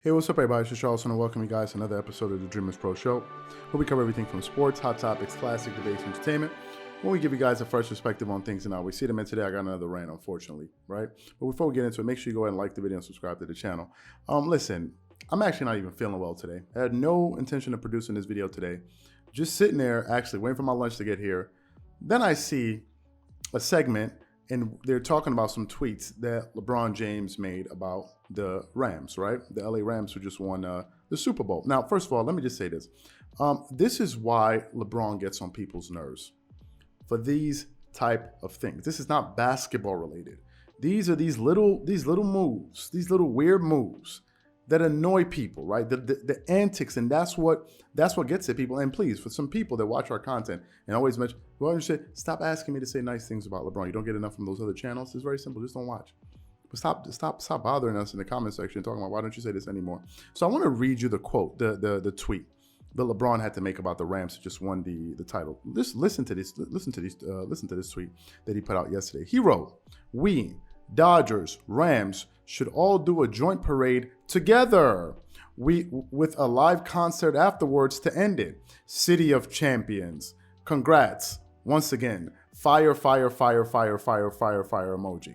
Hey, what's up, everybody? It's Charles, and welcome you guys to another episode of the Dreamerspro Show, where we cover everything from sports, hot topics, classic debates, and entertainment, when we give you guys a fresh perspective on things and how we see them. And today I got another rant, unfortunately, right? But before we get into it, make sure you go ahead and like the video and subscribe to the channel. Listen, I'm actually not even feeling well today. I had no intention of producing this video today. Just sitting there, actually waiting for my lunch to get here. Then I see a segment, and they're talking about some tweets that LeBron James made about the Rams, right? The LA Rams who just won the Super Bowl. Now, first of all, let me just say this. This is why LeBron gets on people's nerves for these type of things. This is not basketball related. These are these little moves, these little weird moves that annoy people, right? The antics, and that's what gets at people. And please, for some people that watch our content and always mention, well, stop asking me to say nice things about LeBron. You don't get enough from those other channels. It's very simple. Just don't watch. But stop bothering us in the comment section talking about why don't you say this anymore. So I want to read you the quote, the tweet that LeBron had to make about the Rams who just won the title. Listen to this tweet that he put out yesterday. He wrote, "We, Dodgers, Rams, should all do a joint parade together. With a live concert afterwards to end it. City of Champions. Congrats. Once again. Fire, fire, fire, fire, fire, fire, fire emoji."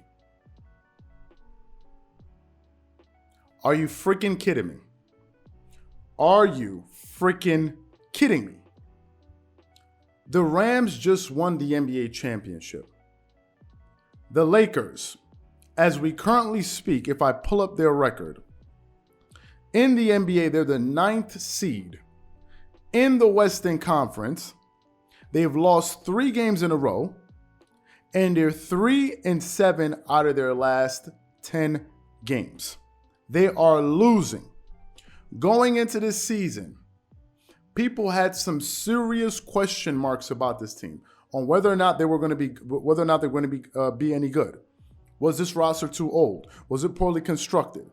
Are you freaking kidding me? Are you freaking kidding me? The Rams just won the NBA championship. The Lakers, as we currently speak, if I pull up their record, in the NBA, they're the 9th seed. In the Western Conference, they've lost 3 games in a row, and they're 3-7 out of their last 10 games. They are losing. Going into this season, people had some serious question marks about this team on whether or not they're going to be any good. Was this roster too old? Was it poorly constructed?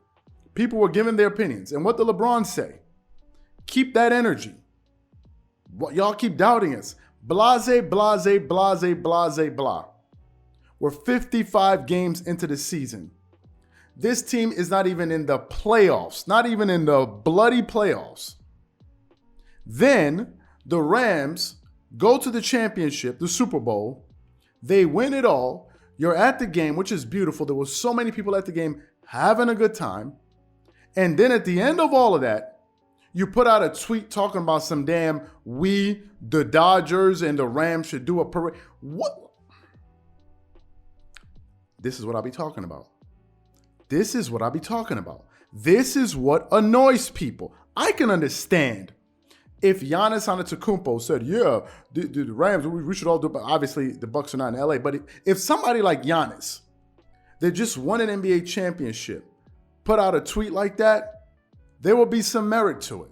People were giving their opinions. And what did LeBron say? Keep that energy. Y'all keep doubting us. Blase, blase, blase, blase, blah. We're 55 games into the season. This team is not even in the playoffs, not even in the bloody playoffs. Then the Rams go to the championship, the Super Bowl. They win it all. You're at the game, which is beautiful. There were so many people at the game having a good time. And then at the end of all of that, you put out a tweet talking about some damn we, the Dodgers and the Rams should do a parade. What? This is what I'll be talking about. This is what I'll be talking about. This is what annoys people. I can understand if Giannis Antetokounmpo said, yeah, the Rams, we should all do it. But obviously, the Bucks are not in LA. But if somebody like Giannis, that just won an NBA championship, put out a tweet like that, there will be some merit to it.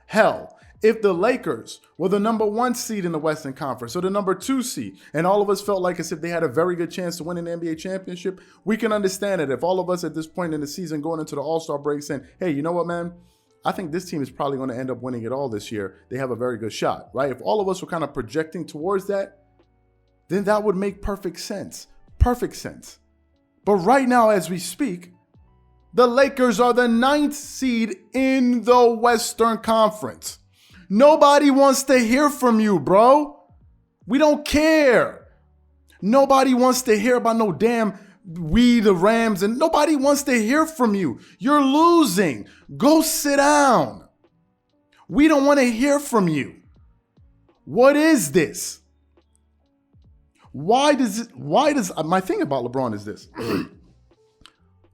Hell, if the Lakers were the number 1 seed in the Western Conference or the number 2 seed, and all of us felt like as if they had a very good chance to win an NBA championship, we can understand it. If all of us at this point in the season going into the All-Star break saying, hey, you know what, man? I think this team is probably going to end up winning it all this year. They have a very good shot, right? If all of us were kind of projecting towards that, then that would make perfect sense. Perfect sense. But right now, as we speak, the Lakers are the 9th seed in the Western Conference. Nobody wants to hear from you, bro. We don't care. Nobody wants to hear about no damn we, the Rams, and nobody wants to hear from you. You're losing. Go sit down. We don't want to hear from you. What is this? My thing about LeBron is this.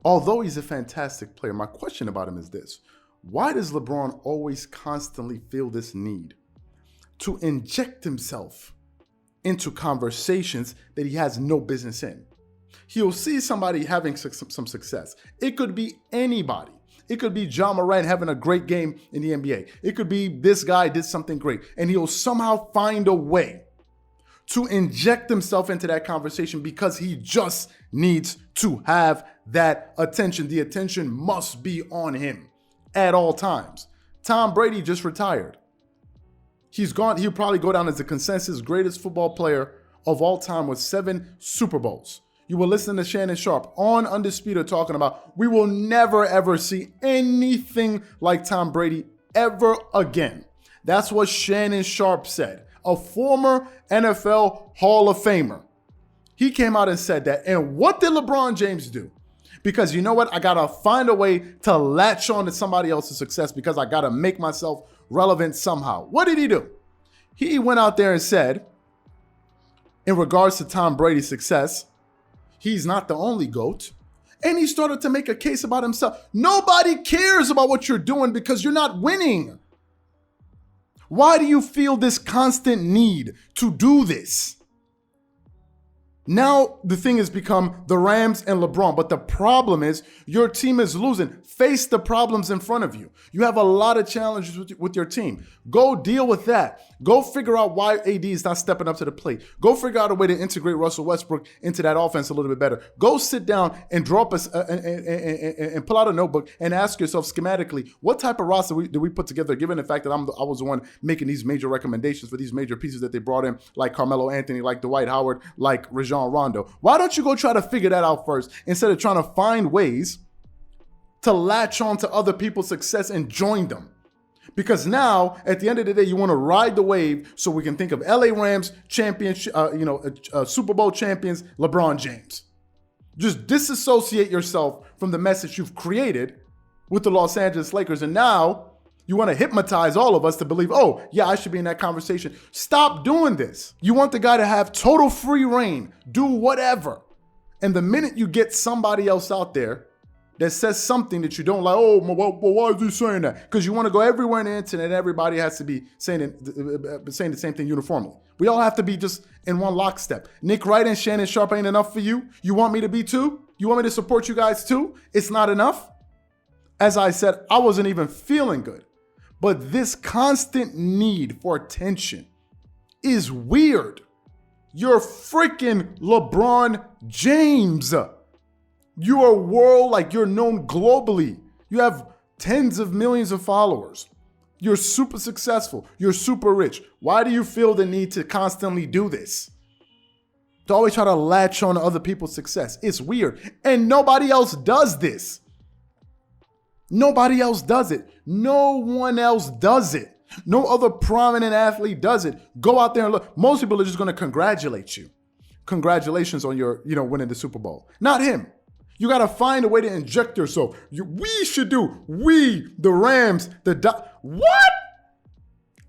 Although he's a fantastic player, my question about him is this. Why does LeBron always constantly feel this need to inject himself into conversations that he has no business in? He'll see somebody having some success. It could be anybody. It could be Ja Morant having a great game in the NBA. It could be this guy did something great. And he'll somehow find a way to inject himself into that conversation because he just needs to have that attention. The attention must be on him at all times. Tom Brady just retired. He's gone. He'll probably go down as the consensus greatest football player of all time with 7 Super Bowls. You were listening to Shannon Sharpe on Undisputed talking about we will never, ever see anything like Tom Brady ever again. That's what Shannon Sharpe said, a former NFL Hall of Famer. He came out and said that. And what did LeBron James do? Because you know what? I got to find a way to latch on to somebody else's success because I got to make myself relevant somehow. What did he do? He went out there and said, in regards to Tom Brady's success, he's not the only GOAT. And he started to make a case about himself. Nobody cares about what you're doing because you're not winning. Why do you feel this constant need to do this? Now the thing has become the Rams and LeBron, but the problem is your team is losing. Face the problems in front of you. You have a lot of challenges with your team. Go deal with that. Go figure out why AD is not stepping up to the plate. Go figure out a way to integrate Russell Westbrook into that offense a little bit better. Go sit down and draw up and pull out a notebook and ask yourself schematically, what type of roster do we put together, given the fact that I was the one making these major recommendations for these major pieces that they brought in, like Carmelo Anthony, like Dwight Howard, like Rajon Rondo. Why don't you go try to figure that out first instead of trying to find ways to latch on to other people's success and join them? Because now, at the end of the day, you want to ride the wave so we can think of LA Rams championship, Super Bowl champions, LeBron James. Just disassociate yourself from the message you've created with the Los Angeles Lakers. And now you want to hypnotize all of us to believe, oh, yeah, I should be in that conversation. Stop doing this. You want the guy to have total free reign, do whatever. And the minute you get somebody else out there that says something that you don't like, oh, well, why is he saying that? Because you want to go everywhere on the internet, everybody has to be saying the same thing uniformly. We all have to be just in one lockstep. Nick Wright and Shannon Sharpe ain't enough for you? You want me to be too? You want me to support you guys too? It's not enough? As I said, I wasn't even feeling good. But this constant need for attention is weird. You're freaking LeBron James. You're a world, like you're known globally. You have tens of millions of followers. You're super successful. You're super rich. Why do you feel the need to constantly do this? To always try to latch on to other people's success. It's weird. And nobody else does this. Nobody else does it. No one else does it. No other prominent athlete does it. Go out there and look. Most people are just going to congratulate you. Congratulations on your, winning the Super Bowl. Not him. You got to find a way to inject yourself. The Rams, what?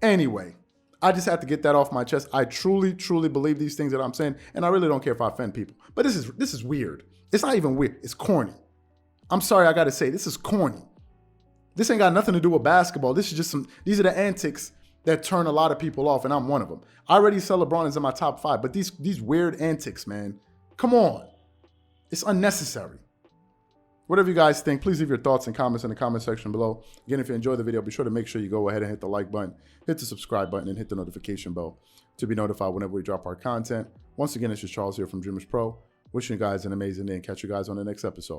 Anyway, I just have to get that off my chest. I truly, truly believe these things that I'm saying, and I really don't care if I offend people. But this is weird. It's not even weird. It's corny. I'm sorry, I got to say, this is corny. This ain't got nothing to do with basketball. This is just these are the antics that turn a lot of people off, and I'm one of them. I already said LeBron is in my top 5, but these weird antics, man, come on. It's unnecessary. Whatever you guys think, please leave your thoughts and comments in the comment section below. Again, if you enjoyed the video, be sure to make sure you go ahead and hit the like button, hit the subscribe button, and hit the notification bell to be notified whenever we drop our content. Once again, it's just Charles here from Dreamerspro. Wishing you guys an amazing day and catch you guys on the next episode.